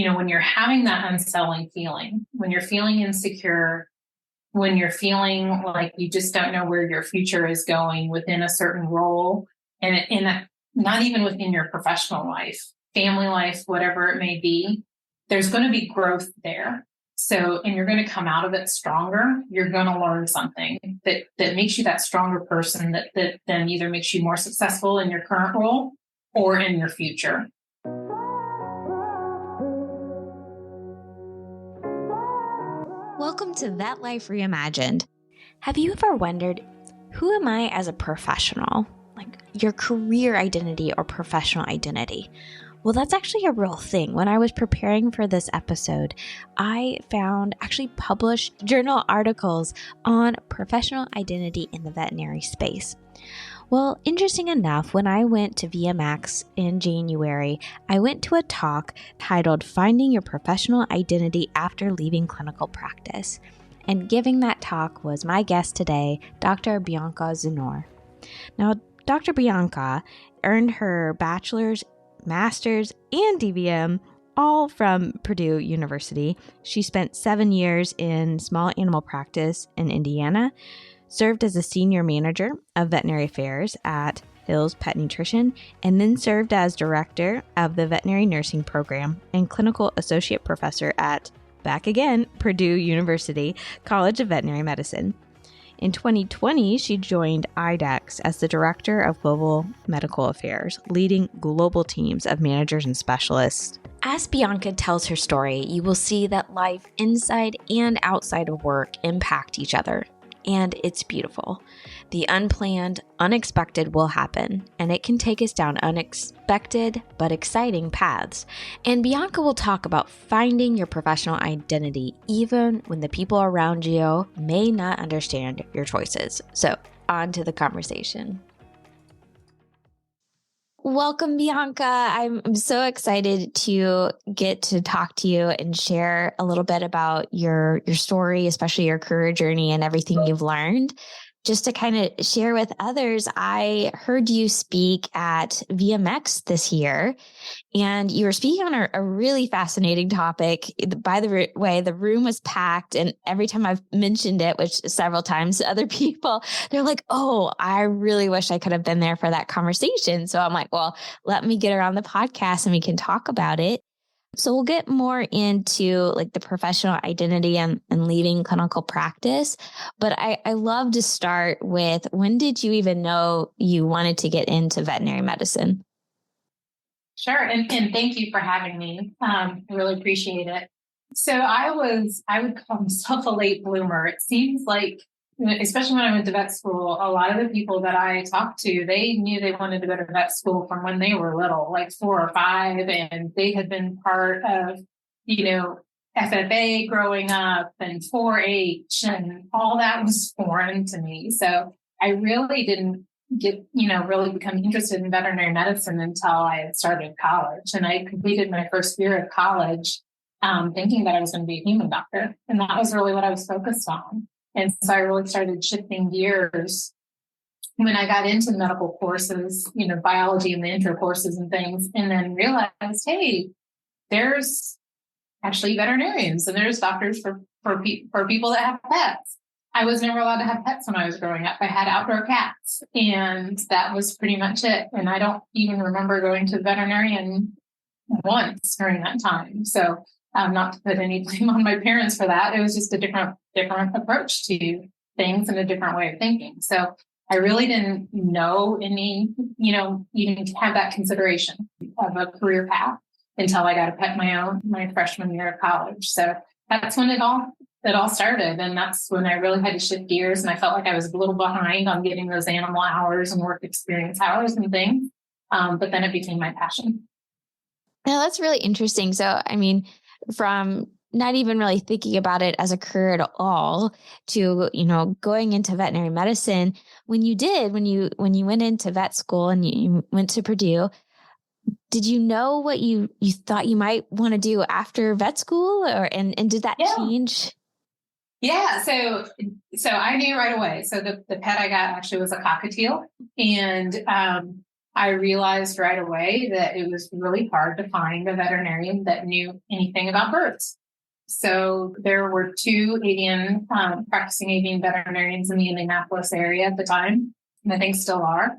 when you're having that unsettling feeling, when you're feeling insecure, when you're feeling like you just don't know where your future is going within a certain role, and not even within your professional life, family life, whatever it may be, there's going to be growth there. So, and you're going to come out of it stronger. You're going to learn something that makes you that stronger person that then either makes you more successful in your current role or in your future. Welcome to Vet Life Reimagined. Have you ever wondered, who am I as a professional? Like your career identity or professional identity? Well, that's actually a real thing. When I was preparing for this episode, I found actually published journal articles on professional identity in the veterinary space. Well, interesting enough, when I went to VMX in January, I went to a talk titled Finding Your Professional Identity After Leaving Clinical Practice. And giving that talk was my guest today, Dr. Bianca Zenor. Now, Dr. Bianca earned her bachelor's, master's, and DVM all from Purdue University. She spent 7 years in small animal practice in Indiana, served as a senior manager of veterinary affairs at Hill's Pet Nutrition, and then served as director of the veterinary nursing program and clinical associate professor at, back again, Purdue University College of Veterinary Medicine. In 2020, she joined IDEXX as the director of global medical affairs, leading global teams of managers and specialists. As Bianca tells her story, you will see that life inside and outside of work impact each other. And it's beautiful. The unplanned, unexpected will happen, and it can take us down unexpected but exciting paths. And Bianca will talk about finding your professional identity even when the people around you may not understand your choices. So, on to the conversation. Welcome, Bianca. I'm so excited to get to talk to you and share a little bit about your story, especially your career journey and everything you've learned. Just to kind of share with others, I heard you speak at VMX this year, and you were speaking on a really fascinating topic. By the way, the room was packed, and every time I've mentioned it, which several times to other people, they're like, oh, I really wish I could have been there for that conversation. So I'm like, well, let me get her on the podcast and we can talk about it. So we'll get more into like the professional identity and leaving clinical practice. But I love to start with, when did you even know you wanted to get into veterinary medicine? Sure. And thank you for having me. I really appreciate it. So I would call myself a late bloomer. It seems like, especially when I went to vet school, a lot of the people that I talked to, they knew they wanted to go to vet school from when they were little, like 4 or 5, and they had been part of, FFA growing up and 4-H, and all that was foreign to me. So I really didn't really become interested in veterinary medicine until I had started college. And I completed my first year of college thinking that I was going to be a human doctor. And that was really what I was focused on. And so I really started shifting gears when I got into medical courses, biology and the intro courses and things, and then realized, hey, there's actually veterinarians and there's doctors for people that have pets. I was never allowed to have pets when I was growing up. I had outdoor cats, and that was pretty much it. And I don't even remember going to the veterinarian once during that time. So not to put any blame on my parents for that. It was just a different approach to things and a different way of thinking. So I really didn't know any, even have that consideration of a career path until I got a pet my freshman year of college. So that's when it all started. And that's when I really had to shift gears. And I felt like I was a little behind on getting those animal hours and work experience hours and things. But then it became my passion. Now that's really interesting. So, from not even really thinking about it as a career at all to, going into veterinary medicine, when you went into vet school and you went to Purdue, did you know what you thought you might want to do after vet school, and did that change? Yeah. So I knew right away. So the pet I got actually was a cockatiel, and I realized right away that it was really hard to find a veterinarian that knew anything about birds. So there were two practicing avian veterinarians in the Indianapolis area at the time, and I think still are.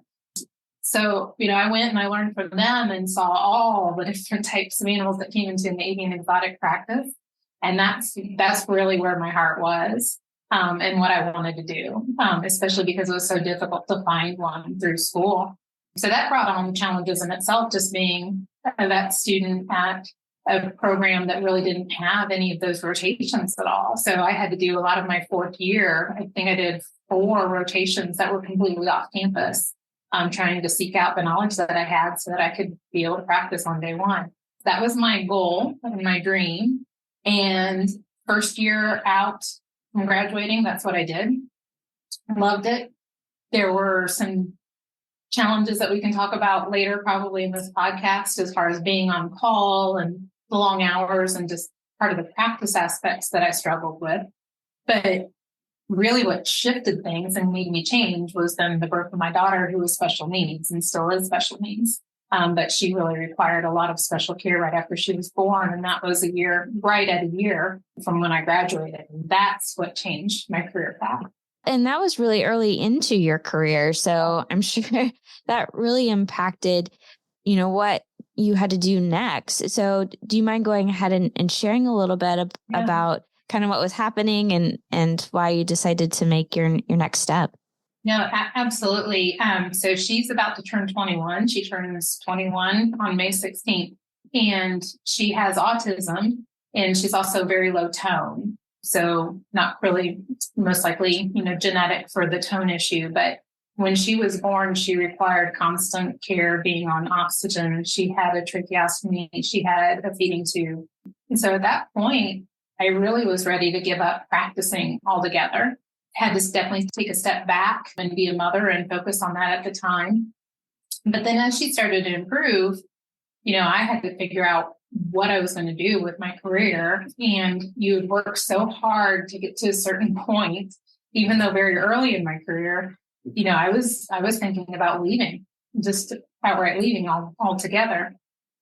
So, I went and I learned from them and saw all the different types of animals that came into an avian exotic practice. And that's really where my heart was, and what I wanted to do, especially because it was so difficult to find one through school. So that brought on challenges in itself, just being a vet student at a program that really didn't have any of those rotations at all. So I had to do a lot of my fourth year. I think I did 4 rotations that were completely off campus, trying to seek out the knowledge that I had so that I could be able to practice on day one. That was my goal and my dream. And first year out from graduating, that's what I did. I loved it. There were some challenges that we can talk about later, probably in this podcast, as far as being on call and the long hours and just part of the practice aspects that I struggled with. But really what shifted things and made me change was then the birth of my daughter, who was special needs and still is special needs. But she really required a lot of special care right after she was born. And that was right at a year from when I graduated. And that's what changed my career path. And that was really early into your career. So I'm sure that really impacted, what you had to do next. So do you mind going ahead and sharing a little bit about kind of what was happening and why you decided to make your next step? No, absolutely. So she's about to turn 21. She turns 21 on May 16th, and she has autism, and she's also very low tone. So not really, most likely, genetic for the tone issue. But when she was born, she required constant care, being on oxygen. She had a tracheostomy. She had a feeding tube. And so at that point, I really was ready to give up practicing altogether. Had to definitely take a step back and be a mother and focus on that at the time. But then as she started to improve, I had to figure out what I was going to do with my career. And you would work so hard to get to a certain point, even though very early in my career, I was thinking about leaving, just outright leaving altogether.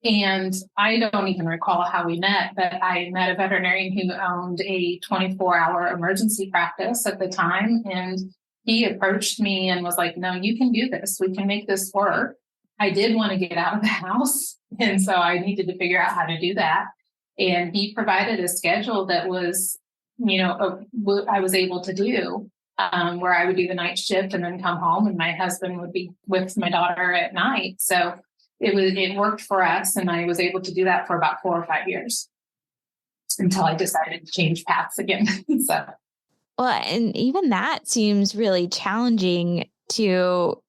And I don't even recall how we met, but I met a veterinarian who owned a 24-hour emergency practice at the time. And he approached me and was like, no, you can do this. We can make this work. I did want to get out of the house. And so I needed to figure out how to do that. And he provided a schedule that was, what I was able to do, where I would do the night shift and then come home, and my husband would be with my daughter at night. So it worked for us. And I was able to do that for about 4 or 5 years until I decided to change paths again. So. Well, and even that seems really challenging to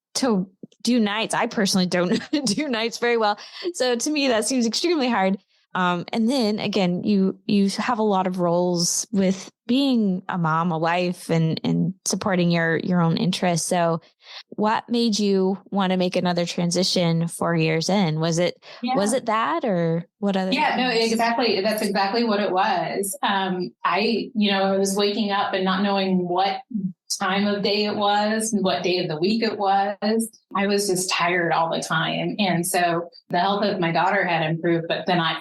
do nights. I personally don't do nights very well. So to me, that seems extremely hard. And then again, you have a lot of roles with being a mom, a wife, and supporting your own interests. So what made you want to make another transition 4 years in? Was it that, or what other? Yeah, no, exactly. That's exactly what it was. I was waking up and not knowing what time of day it was and what day of the week it was. I was just tired all the time. And so the health of my daughter had improved, but then I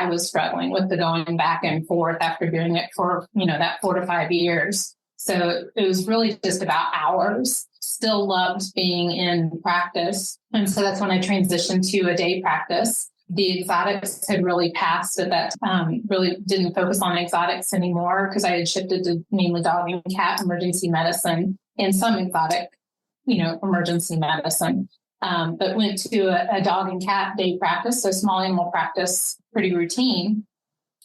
was struggling with the going back and forth after doing it for, that 4 to 5 years. So it was really just about hours. Still loved being in practice. And so that's when I transitioned to a day practice. The exotics had really passed at that time. Really didn't focus on exotics anymore because I had shifted to mainly dog and cat emergency medicine and some exotic, emergency medicine. But went to a dog and cat day practice, so small animal practice, pretty routine.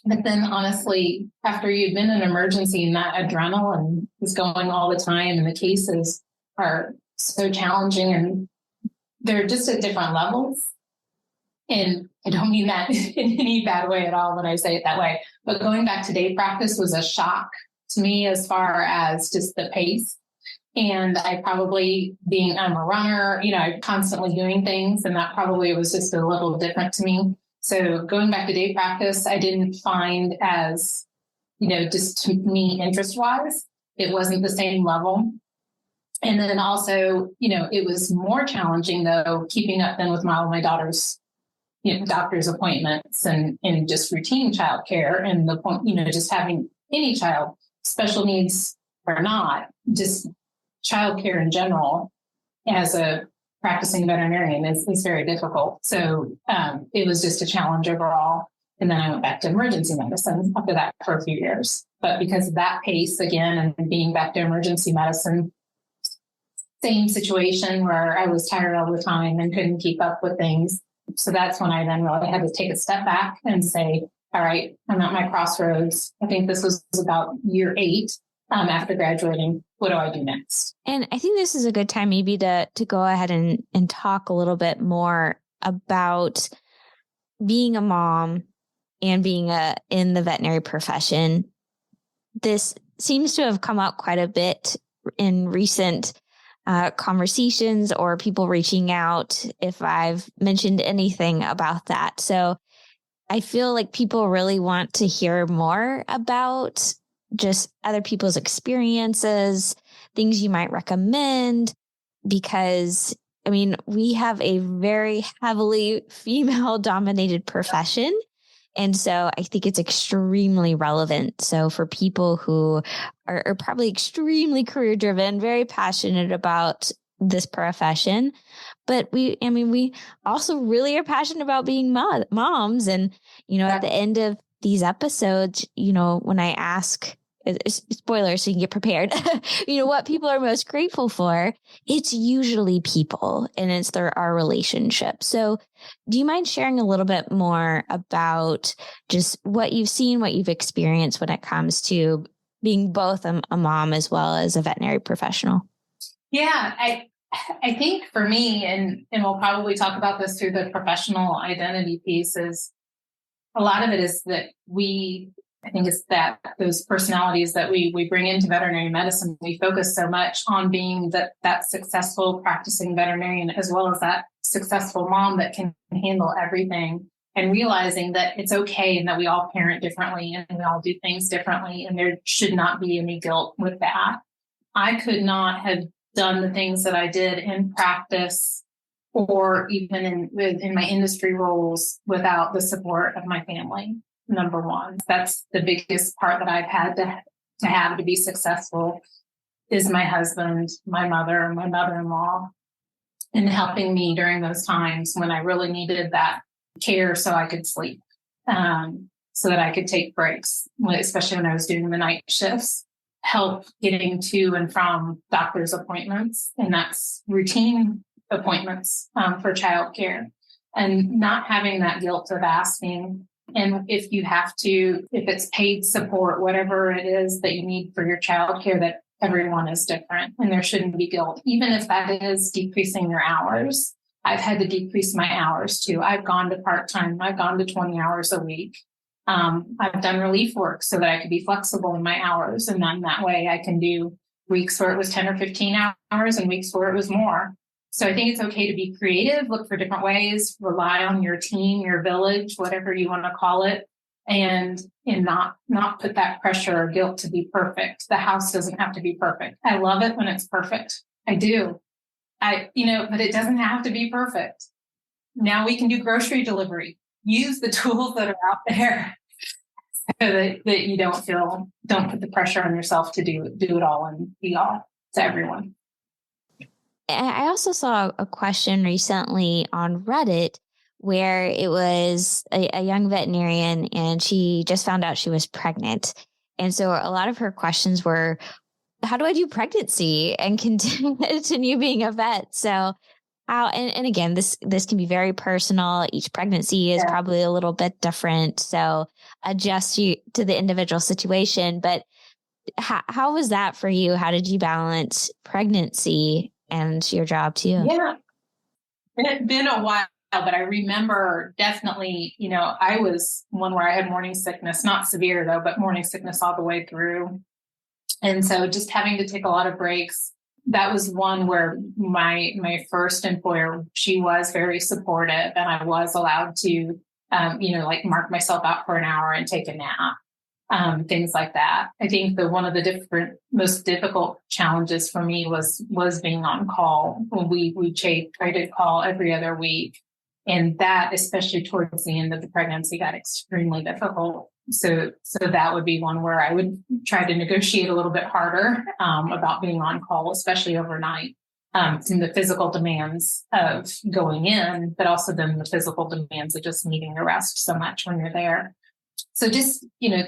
But then honestly, after you've been in an emergency and that adrenaline is going all the time and the cases are so challenging and they're just at different levels. And I don't mean that in any bad way at all when I say it that way. But going back to day practice was a shock to me as far as just the pace. And I probably I'm a runner, constantly doing things. And that probably was just a little different to me. So going back to day practice, I didn't find as, just to me interest wise, it wasn't the same level. And then also, it was more challenging though, keeping up then with all my daughter's, doctor's appointments and just routine childcare, and the point, just having any child, special needs or not, just childcare in general as a practicing veterinarian is very difficult. So it was just a challenge overall. And then I went back to emergency medicine after that for a few years. But because of that pace again, and being back to emergency medicine, same situation where I was tired all the time and couldn't keep up with things. So that's when I then really had to take a step back and say, all right, I'm at my crossroads. I think this was about year 8 after graduating. What do I do next? And I think this is a good time maybe to go ahead and talk a little bit more about being a mom and being in the veterinary profession. This seems to have come out quite a bit in recent conversations or people reaching out if I've mentioned anything about that. So I feel like people really want to hear more about just other people's experiences, things you might recommend, because I mean, we have a very heavily female dominated profession. And so I think it's extremely relevant. So for people who are probably extremely career driven, very passionate about this profession, but we also really are passionate about being moms. And, at the end of these episodes, when I ask, spoilers so you can get prepared, what people are most grateful for, it's usually people and it's our relationship. So do you mind sharing a little bit more about just what you've seen, what you've experienced when it comes to being both a mom as well as a veterinary professional? Yeah, I think for me, and we'll probably talk about this through the professional identity piece, is a lot of it is that I think it's that those personalities that we bring into veterinary medicine, we focus so much on being that successful practicing veterinarian, as well as that successful mom that can handle everything, and realizing that it's okay and that we all parent differently and we all do things differently. And there should not be any guilt with that. I could not have done the things that I did in practice or even in my industry roles without the support of my family. Number one, that's the biggest part that I've had to have to be successful, is my husband, my mother, my mother-in-law, and helping me during those times when I really needed that care so I could sleep, so that I could take breaks, especially when I was doing the night shifts, help getting to and from doctor's appointments. And that's routine appointments for childcare, and not having that guilt of asking. And if it's paid support, whatever it is that you need for your childcare, that everyone is different and there shouldn't be guilt, even if that is decreasing your hours. I've had to decrease my hours too. I've gone to part-time. I've gone to 20 hours a week. I've done relief work so that I could be flexible in my hours. And then that way I can do weeks where it was 10 or 15 hours and weeks where it was more. So I think it's okay to be creative, look for different ways, rely on your team, your village, whatever you want to call it, and not put that pressure or guilt to be perfect. The house doesn't have to be perfect. I love it when it's perfect. I do. But it doesn't have to be perfect. Now we can do grocery delivery. Use the tools that are out there so that you don't put the pressure on yourself to do it all and be all to everyone. I also saw a question recently on Reddit where it was a young veterinarian and she just found out she was pregnant. And so a lot of her questions were, how do I do pregnancy and continue being a vet? So and again, this can be very personal. Each pregnancy is probably a little bit different. So adjust you to the individual situation. But how was that for you? How did you balance pregnancy and your job too? Yeah, it's been a while, but I remember definitely, I was one where I had morning sickness, not severe though, but morning sickness all the way through. And so just having to take a lot of breaks. That was one where my first employer, she was very supportive, and I was allowed to, mark myself out for an hour and take a nap. things like that. I think one of the most difficult challenges for me was being on call. We traded call every other week. And that, especially towards the end of the pregnancy, got extremely difficult. So that would be one where I would try to negotiate a little bit harder about being on call, especially overnight, from the physical demands of going in, but also then the physical demands of just needing to rest so much when you're there. So just, I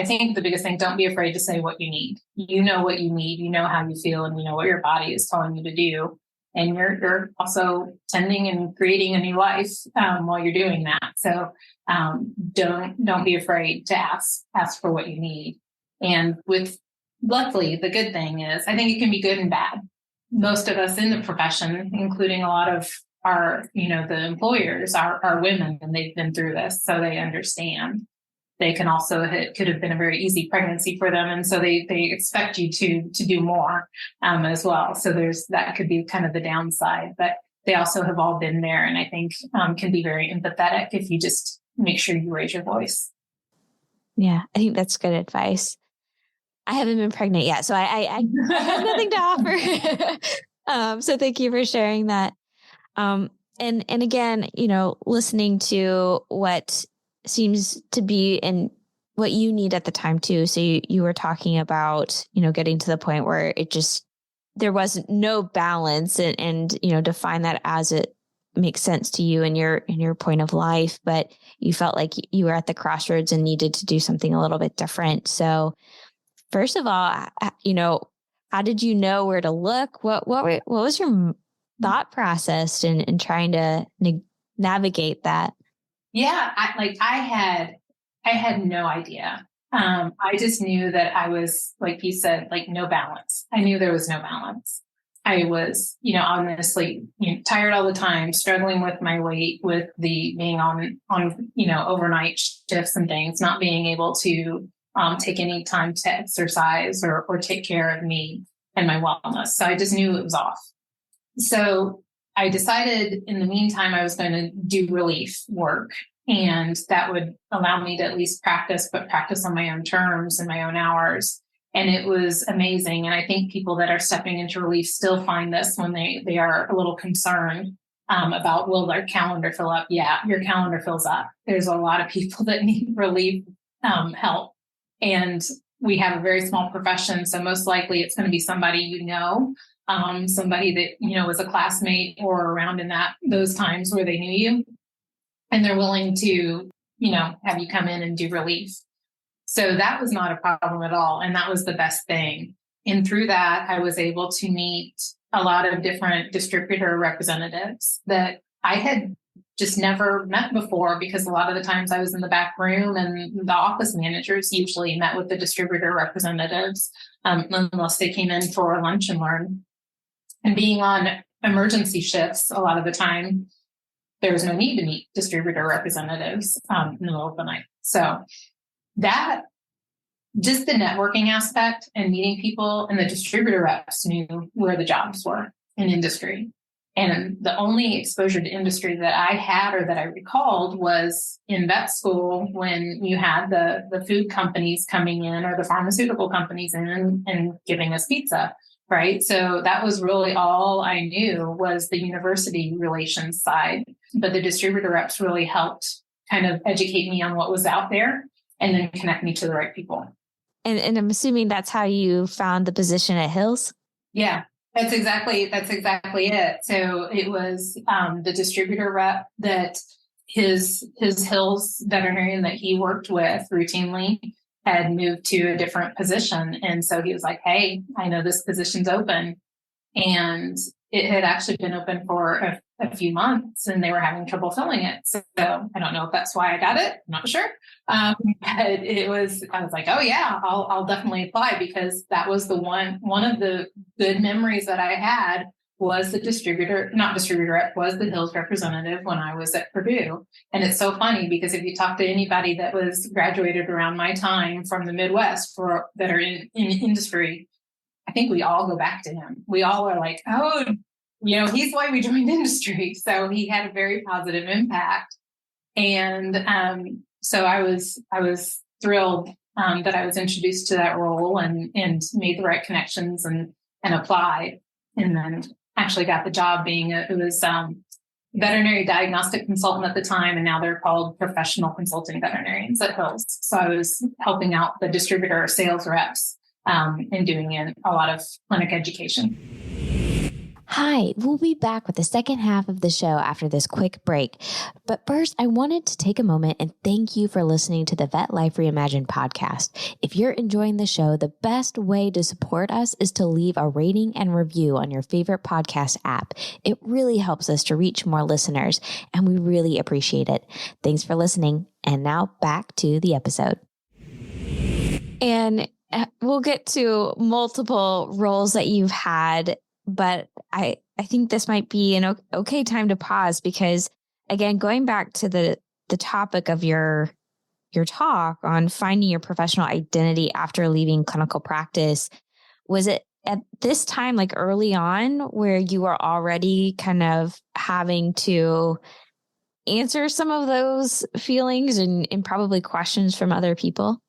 think the biggest thing, don't be afraid to say what you need. You know what you need, you know how you feel, and you know what your body is telling you to do. And you're also tending and creating a new life while you're doing that. So don't be afraid to ask for what you need. And luckily, the good thing is, I think it can be good and bad. Most of us in the profession, including a lot of our, the employers, are women, and they've been through this, so they understand. They can also, it could have been a very easy pregnancy for them. And so they expect you to do more as well. So that could be kind of the downside, but they also have all been there. And I think can be very empathetic if you just make sure you raise your voice. Yeah, I think that's good advice. I haven't been pregnant yet, so I have nothing to offer. So thank you for sharing that. And again, listening to what seems to be in what you need at the time too. So you were talking about, getting to the point where there was no balance and define that as it makes sense to you and your point of life, but you felt like you were at the crossroads and needed to do something a little bit different. So first of all, how did you know where to look? What was your thought process in trying to navigate that? Yeah, I had no idea. I just knew that I was, like you said, no balance. I knew there was no balance. I was, honestly, tired all the time, struggling with my weight, with the being on, overnight shifts and things, not being able to take any time to exercise or take care of me and my wellness. So I just knew it was off. So I decided in the meantime, I was going to do relief work, and that would allow me to at least practice on my own terms and my own hours. And it was amazing. And I think people that are stepping into relief still find this when they are a little concerned about, will their calendar fill up? Yeah, your calendar fills up. There's a lot of people that need relief help. And we have a very small profession. So most likely it's going to be somebody somebody that, was a classmate or around in those times where they knew you, and they're willing to, have you come in and do relief. So that was not a problem at all. And that was the best thing. And through that, I was able to meet a lot of different distributor representatives that I had just never met before, because a lot of the times I was in the back room and the office managers usually met with the distributor representatives, unless they came in for a lunch and learn. And being on emergency shifts, a lot of the time, there was no need to meet distributor representatives in the middle of the night. So that, just the networking aspect and meeting people, and the distributor reps knew where the jobs were in industry. And the only exposure to industry that I had or that I recalled was in vet school, when you had the food companies coming in or the pharmaceutical companies in and giving us pizza. Right. So that was really all I knew, was the university relations side. But the distributor reps really helped kind of educate me on what was out there and then connect me to the right people. And I'm assuming that's how you found the position at Hills? Yeah, that's exactly it. So it was the distributor rep that his Hills veterinarian that he worked with routinely had moved to a different position. And so he was like, hey, I know this position's open. And it had actually been open for a few months, and they were having trouble filling it. So I don't know if that's why I got it. I'm not sure. But I was like, oh yeah, I'll definitely apply, because that was one of the good memories that I had was the was the Hills representative when I was at Purdue. And it's so funny, because if you talk to anybody that was graduated around my time from the Midwest that are in industry, I think we all go back to him. We all are like, oh, he's why we joined industry. So he had a very positive impact. And So I was thrilled that I was introduced to that role and made the right connections and applied, and then actually got the job being it was veterinary diagnostic consultant at the time, and now they're called professional consulting veterinarians at Hills. So I was helping out the distributor sales reps and doing a lot of clinic education. Hi, we'll be back with the second half of the show after this quick break. But first, I wanted to take a moment and thank you for listening to the Vet Life Reimagined podcast. If you're enjoying the show, the best way to support us is to leave a rating and review on your favorite podcast app. It really helps us to reach more listeners, and we really appreciate it. Thanks for listening. And now back to the episode. And we'll get to multiple roles that you've had, but I think this might be an okay time to pause because, again, going back to the topic of your talk on finding your professional identity after leaving clinical practice, was it at this time, like early on, where you were already kind of having to answer some of those feelings and probably questions from other people?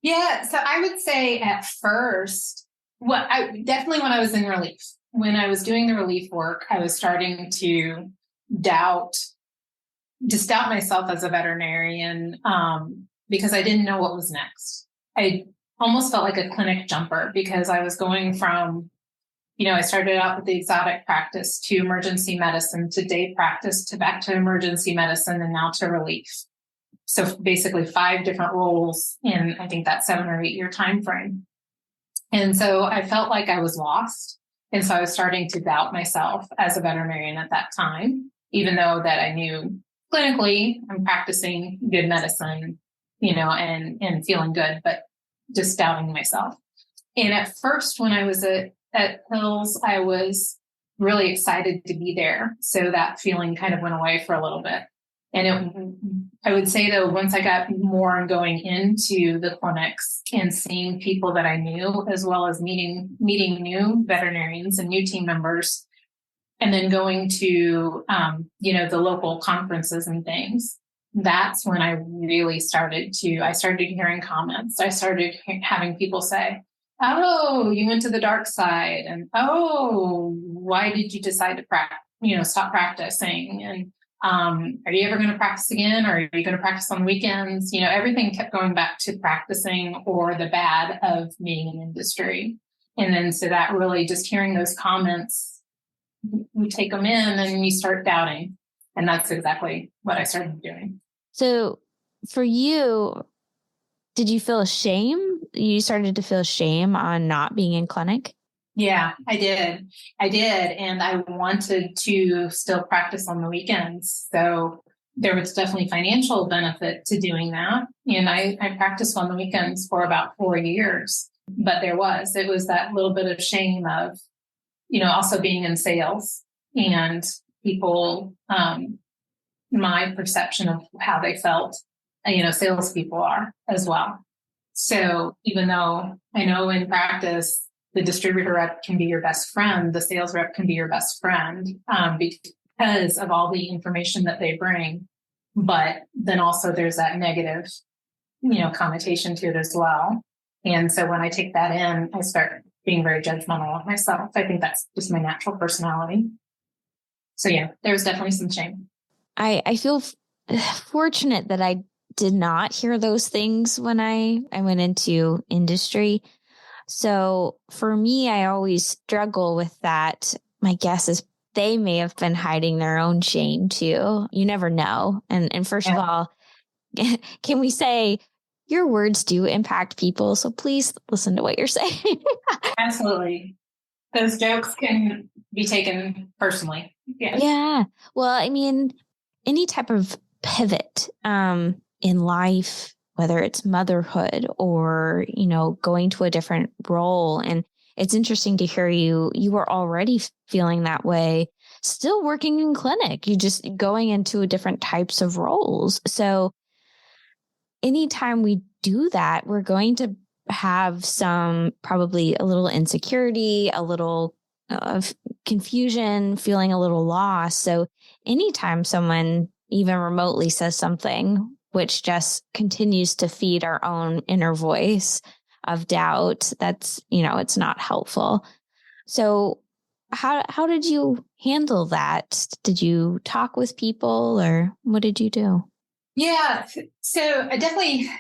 Yeah, so I would say at first, definitely when I was in relief, when I was doing the relief work, I was starting to doubt myself as a veterinarian because I didn't know what was next. I almost felt like a clinic jumper because I was going from, I started out with the exotic practice to emergency medicine to day practice to back to emergency medicine and now to relief. So basically 5 different roles in, I think, that 7 or 8 year time frame. And so I felt like I was lost. And so I was starting to doubt myself as a veterinarian at that time, even though that I knew clinically I'm practicing good medicine, and feeling good, but just doubting myself. And at first, when I was at Hills, I was really excited to be there. So that feeling kind of went away for a little bit. And I would say, though, once I got more on going into the clinics and seeing people that I knew, as well as meeting new veterinarians and new team members, and then going to, the local conferences and things, that's when I really started hearing comments. I started having people say, "Oh, you went to the dark side," and "Oh, why did you decide to stop practicing?" And are you ever going to practice again? Or are you going to practice on weekends? Everything kept going back to practicing or the bad of being in industry. And then so that really just hearing those comments, you take them in and you start doubting. And that's exactly what I started doing. So for you, did you feel shame? You started to feel shame on not being in clinic? Yeah, I did. And I wanted to still practice on the weekends. So there was definitely financial benefit to doing that. And I practiced on the weekends for about 4 years. But it was that little bit of shame of, also being in sales and people, my perception of how they felt, salespeople are as well. So even though I know in practice, the distributor rep can be your best friend, the sales rep can be your best friend because of all the information that they bring. But then also there's that negative, connotation to it as well. And so when I take that in, I start being very judgmental of myself. I think that's just my natural personality. So yeah, there's definitely some shame. I feel fortunate that I did not hear those things when I went into industry. So for me, I always struggle with that. My guess is they may have been hiding their own shame too. You never know. And first of all, can we say your words do impact people? So please listen to what you're saying. Absolutely. Those jokes can be taken personally. Yeah. Well, I mean, any type of pivot in life, whether it's motherhood or, going to a different role. And it's interesting to hear you were already feeling that way, still working in clinic, you just going into different types of roles. So anytime we do that, we're going to have probably a little insecurity, a little of confusion, feeling a little lost. So anytime someone even remotely says something, which just continues to feed our own inner voice of doubt. That's, it's not helpful. So how did you handle that? Did you talk with people or what did you do? Yeah. So I definitely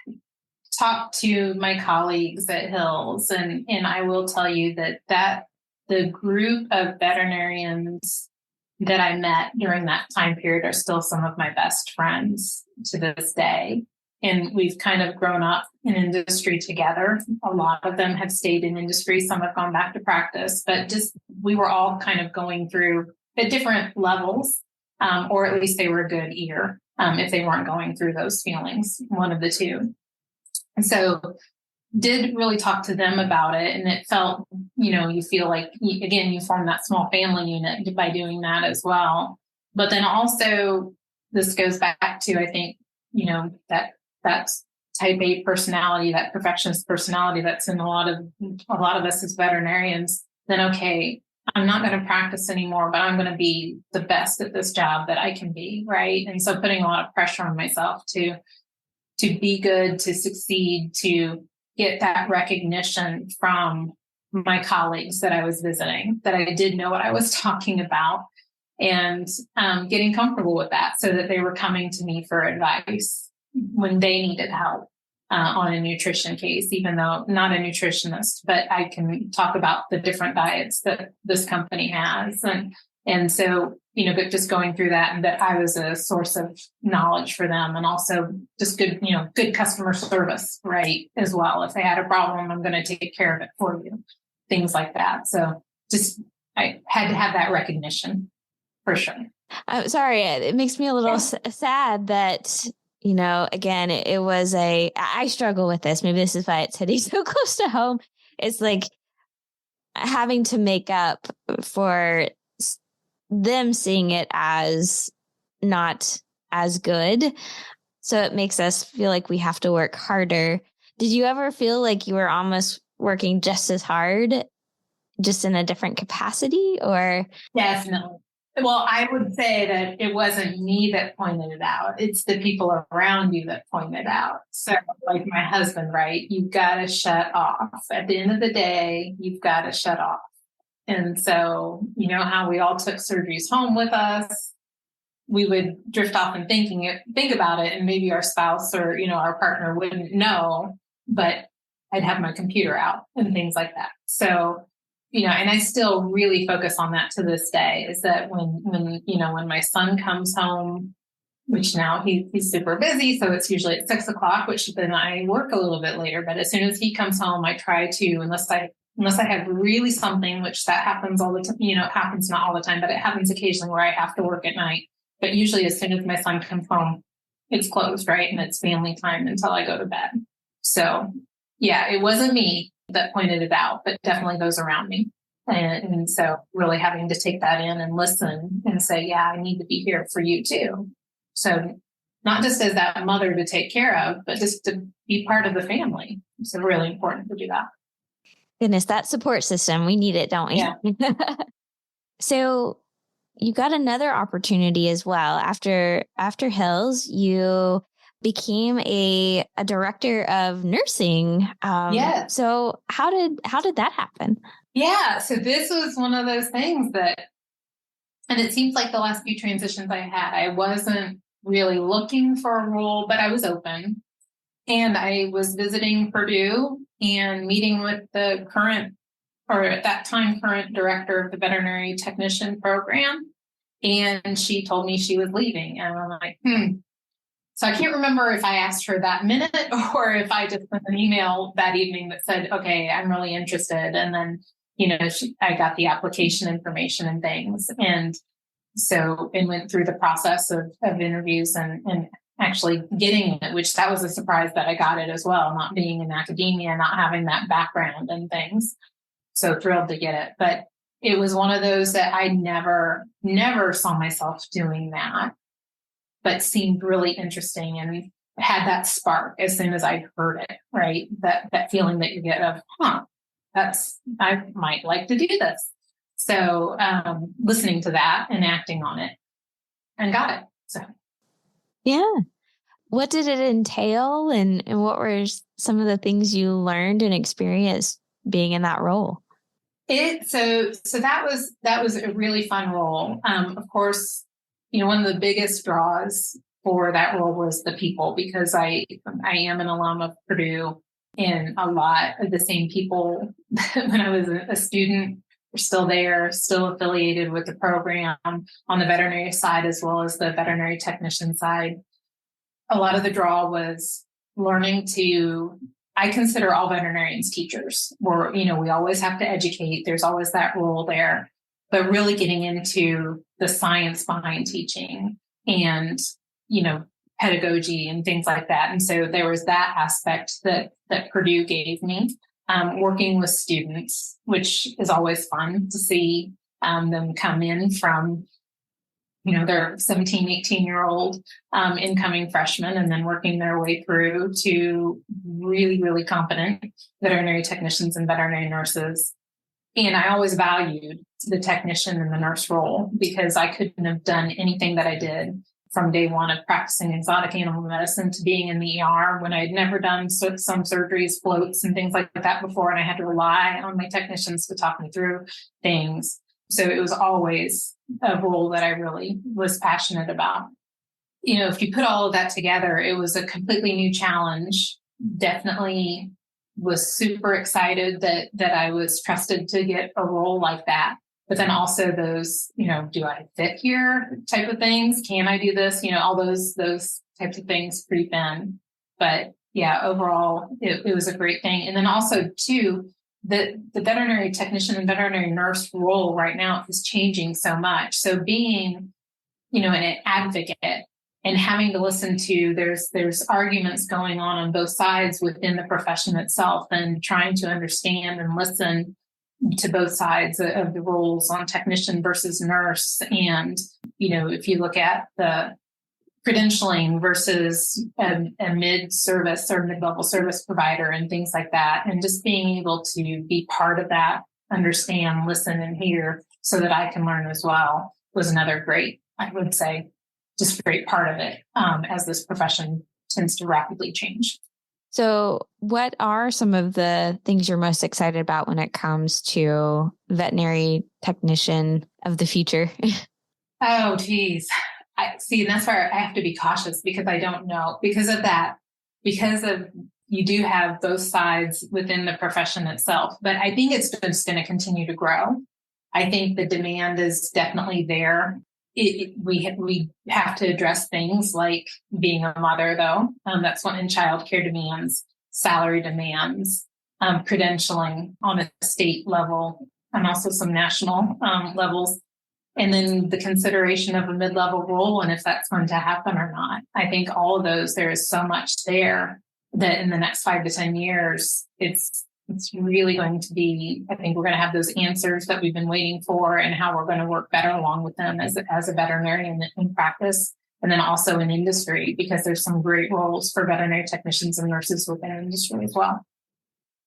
talked to my colleagues at Hills, and I will tell you that the group of veterinarians that I met during that time period are still some of my best friends to this day. And we've kind of grown up in industry together. A lot of them have stayed in industry. Some have gone back to practice, but just we were all kind of going through at different levels, or at least they were a good ear if they weren't going through those feelings, one of the two. And so did really talk to them about it. And it felt, you feel like, again, you form that small family unit by doing that as well. But then also this goes back to, I think, that type A personality, that perfectionist personality that's in a lot of us as veterinarians. Then, okay, I'm not going to practice anymore, but I'm going to be the best at this job that I can be. Right. And so putting a lot of pressure on myself to be good, to succeed, to get that recognition from my colleagues that I was visiting, that I did know what I was talking about, and getting comfortable with that so that they were coming to me for advice when they needed help on a nutrition case, even though I'm not a nutritionist, but I can talk about the different diets that this company has. And so, but just going through that, and that I was a source of knowledge for them, and also just good customer service, right? As well. If they had a problem, I'm going to take care of it for you, things like that. So just, I had to have that recognition for sure. I'm sorry. It makes me a little sad that, again, it was I struggle with this. Maybe this is why it's hitting so close to home. It's like having to make up for them seeing it as not as good. So it makes us feel like we have to work harder. Did you ever feel like you were almost working just as hard, just in a different capacity, or? Definitely. Well, I would say that it wasn't me that pointed it out. It's the people around you that point it out. So like my husband, right? You've got to shut off. At the end of the day, you've got to shut off. And so, how we all took surgeries home with us, we would drift off and think about it, and maybe our spouse or, our partner wouldn't know, but I'd have my computer out and things like that. So, and I still really focus on that to this day, is that when my son comes home, which now he's super busy, so it's usually at 6:00, which then I work a little bit later. But as soon as he comes home, I try to, unless I have really something, which that happens all the time, it happens not all the time, but it happens occasionally where I have to work at night. But usually as soon as my son comes home, it's closed, right? And it's family time until I go to bed. So yeah, it wasn't me that pointed it out, but definitely those around me. And so really having to take that in and listen and say, yeah, I need to be here for you too. So not just as that mother to take care of, but just to be part of the family. It's really important to do that. Goodness, that support system, we need it, don't we? Yeah. So you got another opportunity as well. After Hills, you became a director of nursing. Yeah. So how did that happen? Yeah. So this was one of those things and it seems like the last few transitions I had, I wasn't really looking for a role, but I was open. And I was visiting Purdue and meeting with the current director of the veterinary technician program. And she told me she was leaving. And I'm like, So I can't remember if I asked her that minute or if I just sent an email that evening that said, okay, I'm really interested. And then, I got the application information and things. And so it went through the process of interviews and actually getting it, which that was a surprise that I got it as well, not being in academia, not having that background and things. So thrilled to get it. But it was one of those that I never saw myself doing that, but seemed really interesting and had that spark as soon as I heard it, right? That feeling that you get of, I might like to do this. So listening to that and acting on it and got it. So. Yeah. what did it entail, and what were some of the things you learned and experienced being in that role? So that was a really fun role. Of course, one of the biggest draws for that role was the people, because I am an alum of Purdue, and a lot of the same people when I was a student were still there, still affiliated with the program on the veterinary side as well as the veterinary technician side. A lot of the draw was learning to, I consider all veterinarians teachers, or, we always have to educate. There's always that role there, but really getting into the science behind teaching and, pedagogy and things like that. And so there was that aspect that Purdue gave me, working with students, which is always fun to see them come in from, they're 17, 18-year-old incoming freshmen, and then working their way through to really, really competent veterinary technicians and veterinary nurses. And I always valued the technician and the nurse role, because I couldn't have done anything that I did from day one of practicing exotic animal medicine to being in the ER when I had never done some surgeries, floats, and things like that before. And I had to rely on my technicians to talk me through things. So it was always a role that I really was passionate about. If you put all of that together, it was a completely new challenge. Definitely was super excited that I was trusted to get a role like that. But then also those, do I fit here type of things? Can I do this? All those types of things creep in. But yeah, overall, it was a great thing. And then also too, the veterinary technician and veterinary nurse role right now is changing so much. So being, an advocate and having to listen to, there's arguments going on both sides within the profession itself, and trying to understand and listen to both sides of the roles on technician versus nurse. And, if you look at the credentialing versus a mid-service or mid-level service provider and things like that, and just being able to be part of that, understand, listen, and hear so that I can learn as well was another great, I would say, just great part of it, as this profession tends to rapidly change. So what are some of the things you're most excited about when it comes to veterinary technician of the future? Oh, geez. I see. And that's where I have to be cautious, because I don't know, because of you do have both sides within the profession itself, but I think it's just going to continue to grow. I think the demand is definitely there. We have to address things like being a mother, though. That's one in childcare demands, salary demands, credentialing on a state level, and also some national levels. And then the consideration of a mid-level role and if that's going to happen or not. I think all of those, there is so much there that in the next 5 to 10 years, it's really going to be, I think we're going to have those answers that we've been waiting for, and how we're going to work better along with them as a veterinarian in practice, and then also in industry, because there's some great roles for veterinary technicians and nurses within industry as well.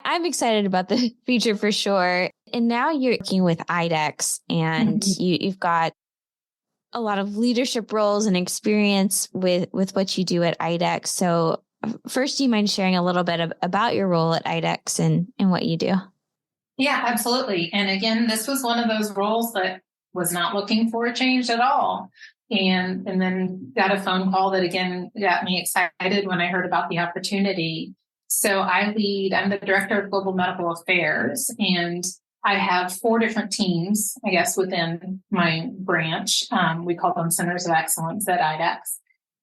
I'm excited about the future for sure. And now you're working with IDEXX, and you've got a lot of leadership roles and experience with what you do at IDEXX. So first, do you mind sharing a little bit about your role at IDEXX and what you do? Yeah, absolutely. And again, this was one of those roles that was not looking for a change at all. And then got a phone call that again got me excited when I heard about the opportunity. So I'm the director of global medical affairs, and I have 4 different teams, I guess, within my branch. We call them centers of excellence at IDEXX.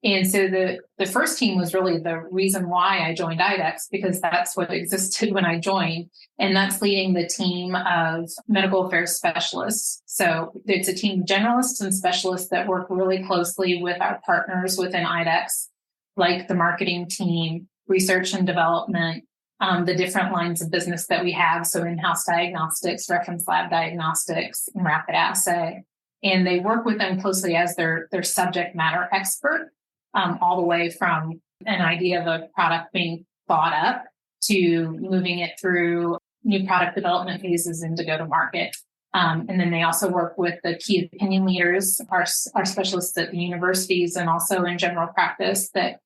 And so the first team was really the reason why I joined IDEXX, because that's what existed when I joined. And that's leading the team of medical affairs specialists. So it's a team of generalists and specialists that work really closely with our partners within IDEXX, like the marketing team, research and development, the different lines of business that we have. So in-house diagnostics, reference lab diagnostics, and rapid assay. And they work with them closely as their subject matter expert. All the way from an idea of a product being thought up to moving it through new product development phases and to go to market. And then they also work with the key opinion leaders, our specialists at the universities, and also in general practice that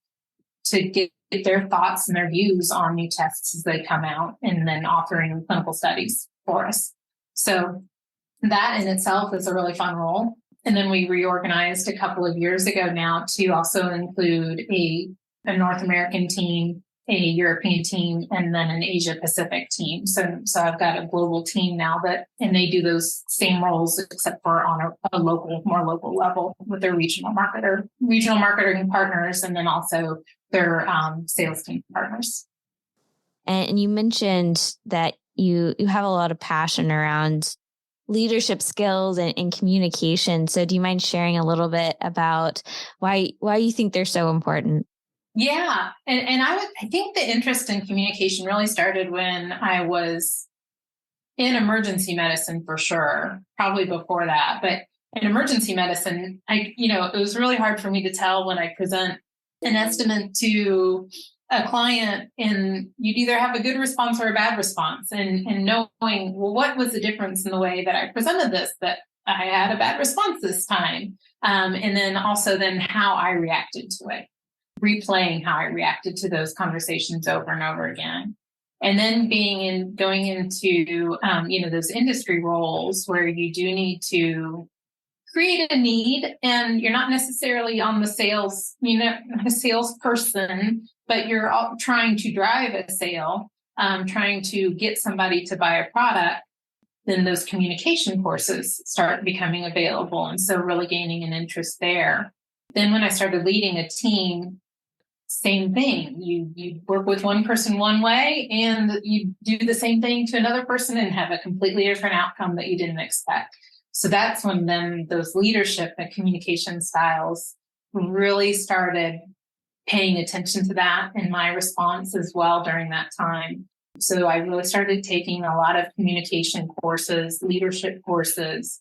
to get their thoughts and their views on new tests as they come out, and then offering clinical studies for us. So that in itself is a really fun role. And then we reorganized a couple of years ago now to also include a North American team, a European team, and then an Asia Pacific team. So I've got a global team now and they do those same roles, except for on a more local level with their regional marketing partners, and then also their sales team partners. And you mentioned that you have a lot of passion around leadership skills and communication. So do you mind sharing a little bit about why you think they're so important? Yeah. And I think the interest in communication really started when I was in emergency medicine, for sure, probably before that. But in emergency medicine, it was really hard for me to tell when I present an estimate to a client, and you'd either have a good response or a bad response, and knowing, well, what was the difference in the way that I presented this, that I had a bad response this time. And then also how I reacted to it. Replaying how I reacted to those conversations over and over again. And then going into, those industry roles where you do need to create a need, and you're not necessarily on the sales, a salesperson, but you're trying to drive a sale, trying to get somebody to buy a product. Then those communication courses start becoming available. And so really gaining an interest there. Then when I started leading a team, same thing. You work with one person one way, and you do the same thing to another person and have a completely different outcome that you didn't expect. So that's when then those leadership and communication styles really started paying attention to that in my response as well during that time. So I really started taking a lot of communication courses, leadership courses,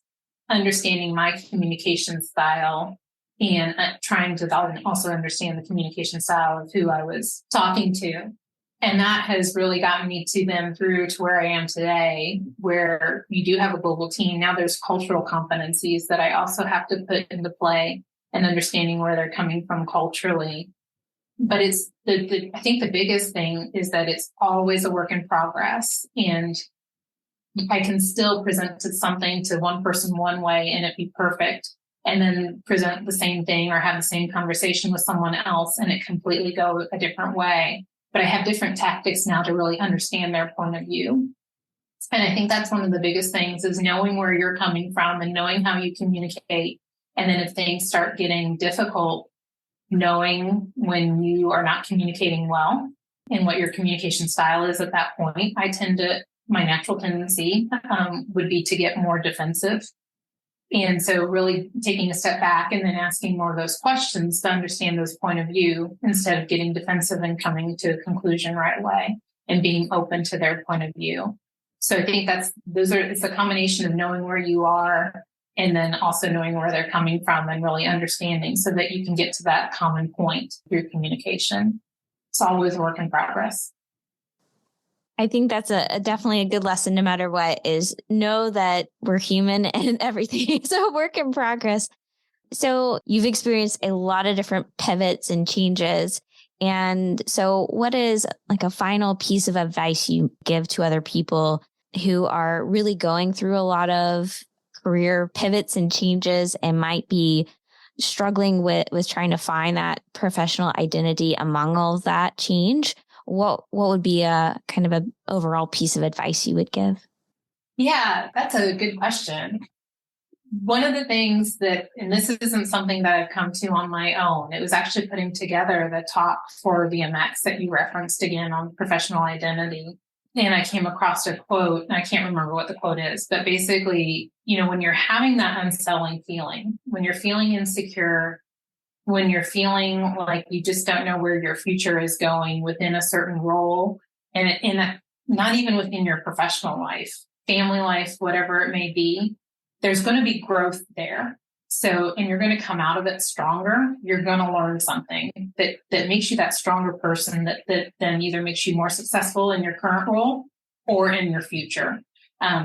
understanding my communication style, and trying to also understand the communication style of who I was talking to. And that has really gotten me to where I am today, where you do have a global team. Now there's cultural competencies that I also have to put into play, and understanding where they're coming from culturally. But it's I think the biggest thing is that it's always a work in progress. And I can still present something to one person one way and it be perfect, and then present the same thing or have the same conversation with someone else and it completely go a different way. But I have different tactics now to really understand their point of view. And I think that's one of the biggest things, is knowing where you're coming from and knowing how you communicate. And then if things start getting difficult, knowing when you are not communicating well and what your communication style is at that point. My natural tendency would be to get more defensive. And so really taking a step back and then asking more of those questions to understand those point of view, instead of getting defensive and coming to a conclusion right away, and being open to their point of view. So I think it's a combination of knowing where you are, and then also knowing where they're coming from, and really understanding so that you can get to that common point through communication. It's always a work in progress. I think that's definitely a good lesson, no matter what, is know that we're human and everything is a work in progress. So you've experienced a lot of different pivots and changes. And so what is like a final piece of advice you give to other people who are really going through a lot of career pivots and changes and might be struggling with trying to find that professional identity among all of that change? What would be a kind of an overall piece of advice you would give? Yeah, that's a good question. One of the things and this isn't something that I've come to on my own, it was actually putting together the talk for VMX that you referenced again on professional identity. And I came across a quote, and I can't remember what the quote is, but basically, when you're having that unsettling feeling, when you're feeling insecure, when you're feeling like you just don't know where your future is going within a certain role, and not even within your professional life, family life, whatever it may be, there's going to be growth there. So, and you're going to come out of it stronger. You're going to learn something that makes you that stronger person that then either makes you more successful in your current role or in your future.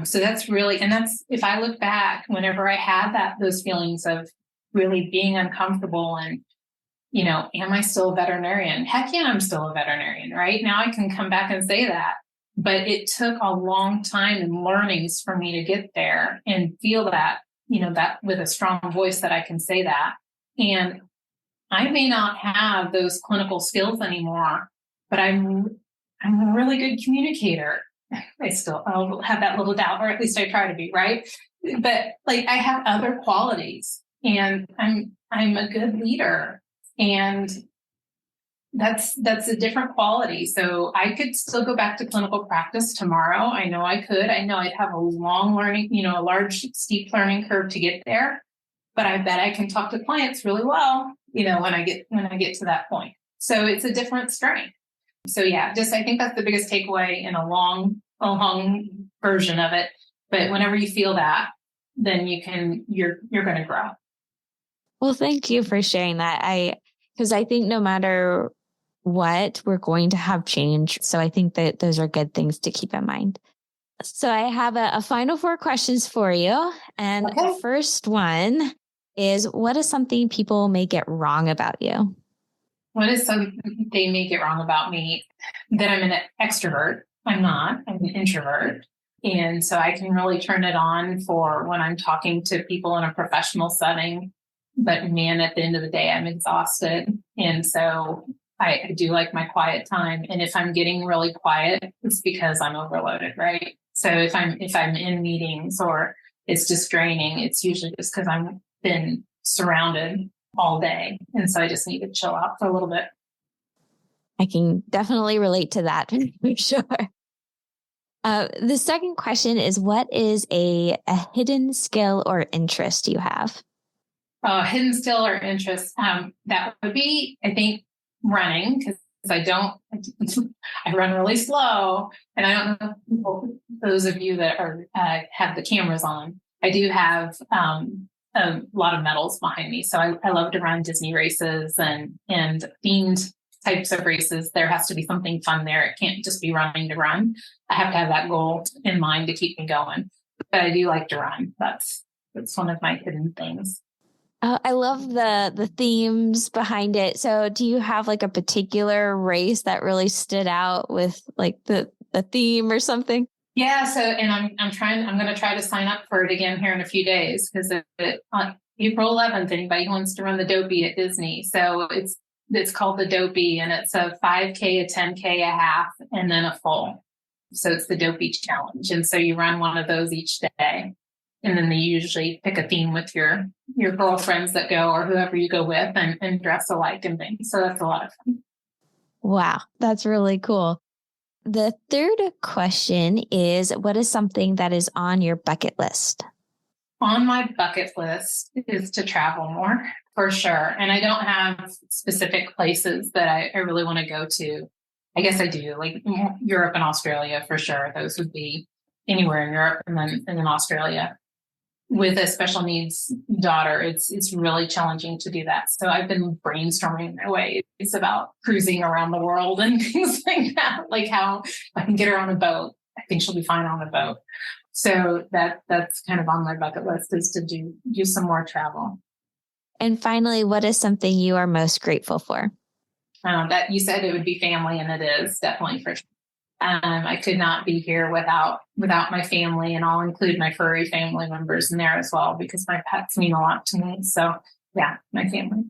So that's if I look back, whenever I had those feelings of really being uncomfortable and am I still a veterinarian? Heck yeah, I'm still a veterinarian, right? Now I can come back and say that. But it took a long time and learnings for me to get there and feel that, that with a strong voice that I can say that. And I may not have those clinical skills anymore, but I'm a really good communicator. I'll have that little doubt, or at least I try to be, right? But like I have other qualities, and I'm a good leader, and that's a different quality. So I could still go back to clinical practice tomorrow. I know I could. I know I'd have a long learning, a large steep learning curve to get there, but I bet I can talk to clients really well, when I get to that point. So it's a different strength. So yeah, I think that's the biggest takeaway in a long version of it. But whenever you feel that, then you're going to grow. Well, thank you for sharing that. Because I think no matter what, we're going to have change. So I think that those are good things to keep in mind. So I have a final 4 questions for you. And The first one is, what is something people may get wrong about you? What is something they may get wrong about me? That I'm an extrovert. I'm not. I'm an introvert. And so I can really turn it on for when I'm talking to people in a professional setting. But man, at the end of the day, I'm exhausted. And so I do like my quiet time. And if I'm getting really quiet, it's because I'm overloaded, right? So if I'm in meetings or it's just draining, it's usually just because I've been surrounded all day. And so I just need to chill out for a little bit. I can definitely relate to that for sure. The second question is, what is a hidden skill or interest you have? Hidden skill or interest, that would be, I think, running, because I run really slow. And I don't know people, those of you that are have the cameras on, I do have a lot of medals behind me. So I love to run Disney races and themed types of races. There has to be something fun there. It can't just be running to run. I have to have that goal in mind to keep me going. But I do like to run. That's one of my hidden things. I love the themes behind it. So do you have like a particular race that really stood out with like the theme or something? Yeah. So, and I'm going to try to sign up for it again here in a few days, because on April 11th, anybody who wants to run the Dopey at Disney. So it's called the Dopey, and it's a 5K, a 10K, a half, and then a full. So it's the Dopey challenge. And so you run one of those each day. And then they usually pick a theme with your girlfriends that go, or whoever you go with, and dress alike and things. So that's a lot of fun. Wow, that's really cool. The third question is, what is something that is on your bucket list? On my bucket list is to travel more, for sure. And I don't have specific places that I really want to go to. I guess I do, like Europe and Australia, for sure. Those would be anywhere in Europe and then Australia. With a special needs daughter, it's really challenging to do that. So I've been brainstorming my ways about cruising around the world and things like that, like how I can get her on a boat. I think she'll be fine on a boat. So that's kind of on my bucket list, is to do some more travel. And finally, what is something you are most grateful for? That you said it would be family, and it is definitely for sure. I could not be here without my family, and I'll include my furry family members in there as well, because my pets mean a lot to me. So yeah, my family.